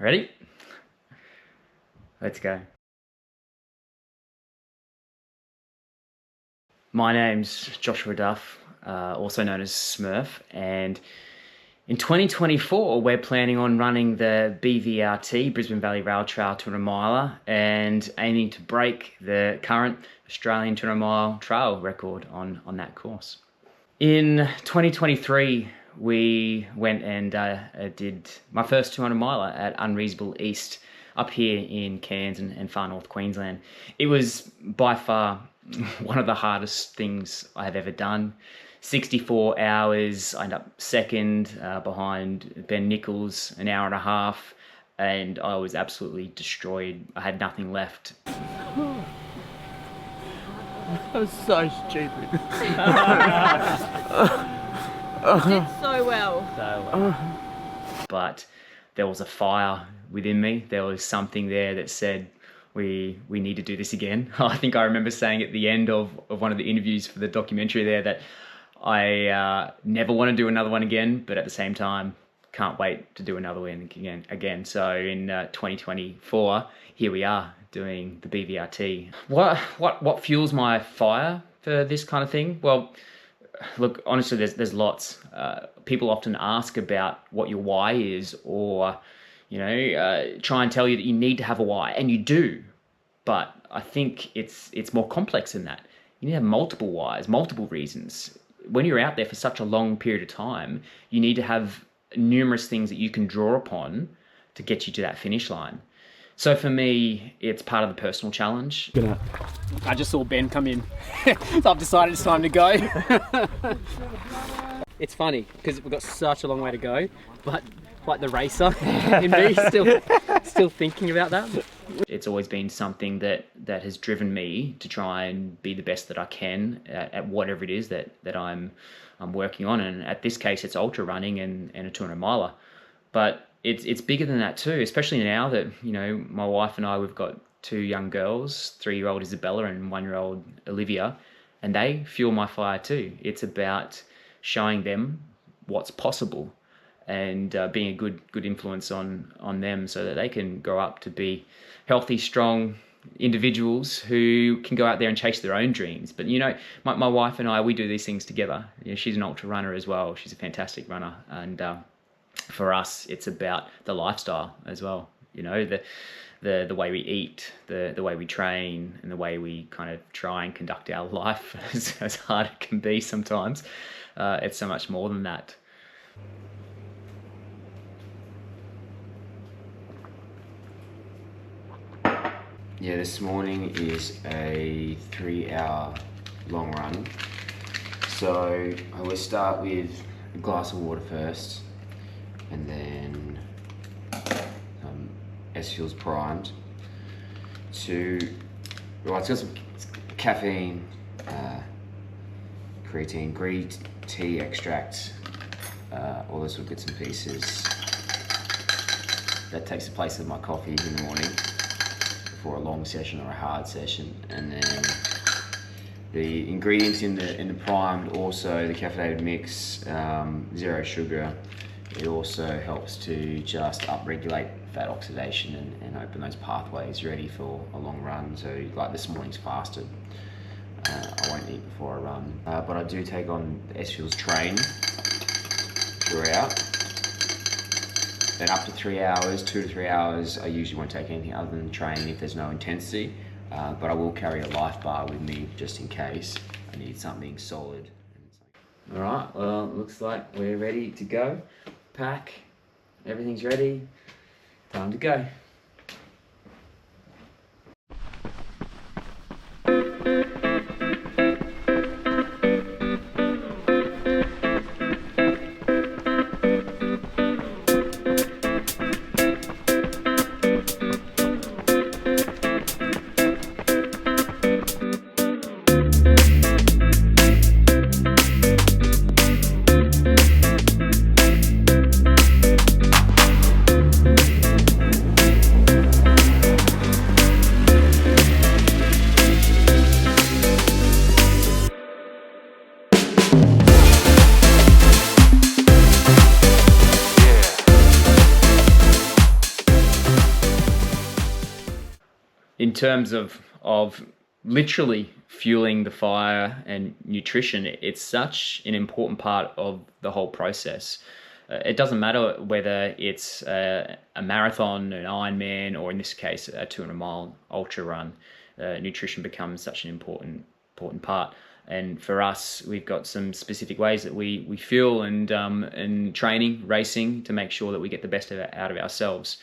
Ready? Let's go. My name's Joshua Duff, also known as Smurf, and in 2024 we're planning on running the BVRT, Brisbane Valley Rail Trail 200 miler, and aiming to break the current Australian 200 mile trail record on that course. In 2023 we went and did my first 200 miler at Unreasonable EAST up here in Cairns and far north Queensland. It was by far one of the hardest things I have ever done. 64 hours, I ended up second behind Ben Nichols, an hour and a half, and I was absolutely destroyed. I had nothing left. That was so stupid. You did so well. But there was a fire within me. There was something there that said, we need to do this again. I think I remember saying at the end of one of the interviews for the documentary there that I never want to do another one again, but at the same time, can't wait to do another one again. So in 2024, here we are doing the BVRT. What fuels my fire for this kind of thing? Well, look, honestly, there's lots. People often ask about what your why is, or try and tell you that you need to have a why, and you do. But I think it's more complex than that. You need to have multiple whys, multiple reasons. When you're out there for such a long period of time, you need to have numerous things that you can draw upon to get you to that finish line. So for me, it's part of the personal challenge. I just saw Ben come in, so I've decided it's time to go. It's funny because we've got such a long way to go, but like the racer in me, still thinking about that. It's always been something that has driven me to try and be the best that I can at whatever it is that I'm working on. And at this case, it's ultra running and a 200 miler. But it's bigger than that too, especially now that, my wife and I, we've got two young girls, 3-year-old Isabella and 1-year-old Olivia, and they fuel my fire too. It's about showing them what's possible and being a good influence on them so that they can grow up to be healthy, strong individuals who can go out there and chase their own dreams. But my wife and I, we do these things together. She's an ultra runner as well. She's a fantastic runner, and for us, it's about the lifestyle as well. The way we eat, the way we train, and the way we kind of try and conduct our life, as hard it can be sometimes. It's so much more than that. Yeah, this morning is a 3-hour long run. So I always start with a glass of water first, and then S-Fuels primed. It's got some caffeine, creatine, green tea extract, all those sort of bits and pieces. That takes the place of my coffee in the morning for a long session or a hard session. And then the ingredients in the primed, also the caffeinated mix, 0 sugar. It also helps to just upregulate fat oxidation and open those pathways ready for a long run. So like this morning's fasted. I won't eat before I run, but I do take on the S-Fuels train throughout. Then up to 3 hours, 2 to 3 hours, I usually won't take anything other than train if there's no intensity, but I will carry a life bar with me just in case I need something solid. All right, well, looks like we're ready to go. Pack, everything's ready, time to go. in terms of literally fueling the fire and nutrition, it's such an important part of the whole process. It doesn't matter whether it's a marathon, an Ironman, or in this case, a 200-mile ultra run. Nutrition becomes such an important part. And for us, we've got some specific ways that we fuel and training, racing, to make sure that we get the best out of ourselves.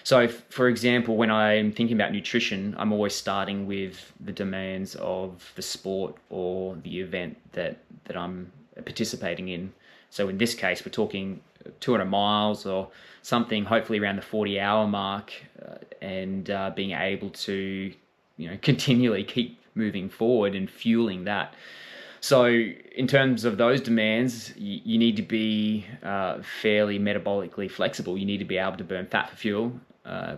So, for example, when I'm thinking about nutrition, I'm always starting with the demands of the sport or the event that I'm participating in. So in this case, we're talking 200 miles or something, hopefully around the 40-hour mark, and being able to, continually keep moving forward and fueling that. So in terms of those demands, you need to be fairly metabolically flexible. You need to be able to burn fat for fuel,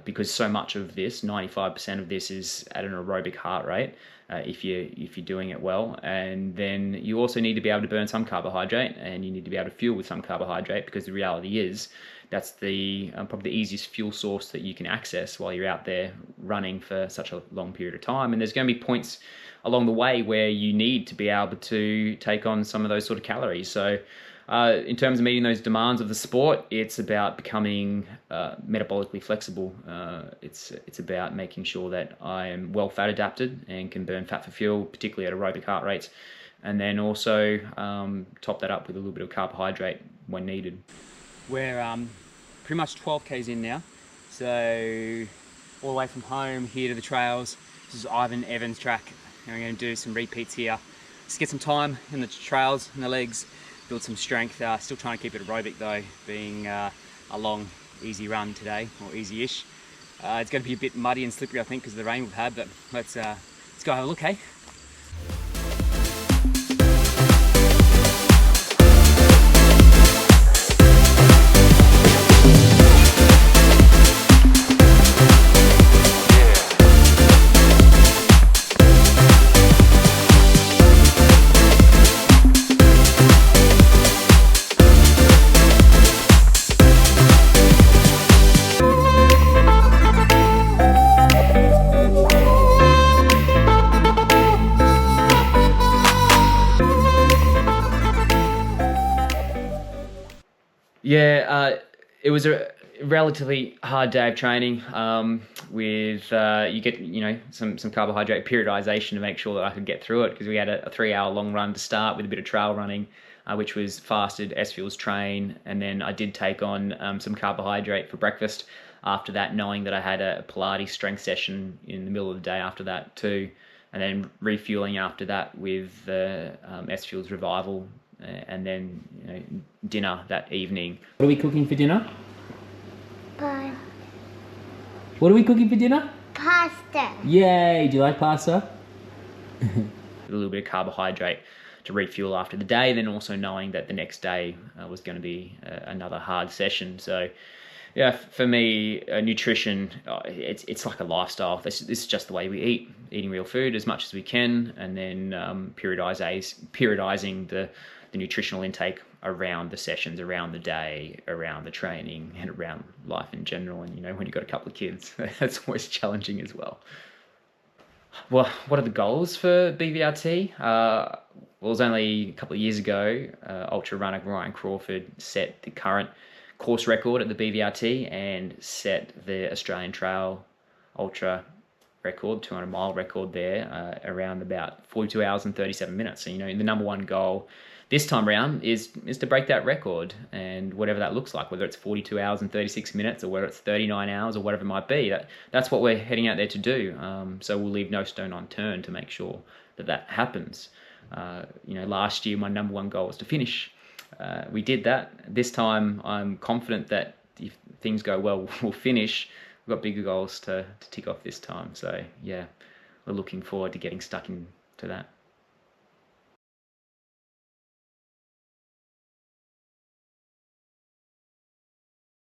because so much of this, 95% of this, is at an aerobic heart rate, if you're doing it well. And then you also need to be able to burn some carbohydrate, and you need to be able to fuel with some carbohydrate, because the reality is that's the probably the easiest fuel source that you can access while you're out there running for such a long period of time. And there's going to be points along the way where you need to be able to take on some of those sort of calories. So in terms of meeting those demands of the sport, it's about becoming metabolically flexible. It's about making sure that I am well fat adapted and can burn fat for fuel, particularly at aerobic heart rates, and then also top that up with a little bit of carbohydrate when needed. We're pretty much 12 k's in now, so all the way from home here to the trails. This is Ivan Evans' track, and we're going to do some repeats here. Just get some time in the trails and the legs, build some strength. Still trying to keep it aerobic though, being a long, easy run today, or easy-ish. It's going to be a bit muddy and slippery, I think, because of the rain we've had, but let's go have a look, hey? Yeah, it was a relatively hard day of training. With you get some carbohydrate periodization to make sure that I could get through it, because we had a 3-hour long run to start with a bit of trail running, which was fasted S-Fuels train, and then I did take on some carbohydrate for breakfast after that, knowing that I had a Pilates strength session in the middle of the day after that too, and then refueling after that with the S-Fuels revival. And then dinner that evening. What are we cooking for dinner? Pasta. What are we cooking for dinner? Pasta. Yay! Do you like pasta? A little bit of carbohydrate to refuel after the day, then also knowing that the next day was going to be another hard session. So yeah, for me, nutrition, it's like a lifestyle. This is just the way we eat, eating real food as much as we can, and then periodizing the nutritional intake around the sessions, around the day, around the training, and around life in general. And when you've got a couple of kids, that's always challenging as well. Well, what are the goals for BVRT? Well, it was only a couple of years ago, ultra runner Ryan Crawford set the current course record at the BVRT and set the Australian Trail Ultra record, 200-mile record there, around about 42 hours and 37 minutes. So, the number one goal this time around is to break that record, and whatever that looks like, whether it's 42 hours and 36 minutes or whether it's 39 hours or whatever it might be, that's what we're heading out there to do. So we'll leave no stone unturned to make sure that happens. Last year my number one goal was to finish. We did that. This time I'm confident that if things go well, we'll finish. We've got bigger goals to tick off this time. So yeah, we're looking forward to getting stuck into that.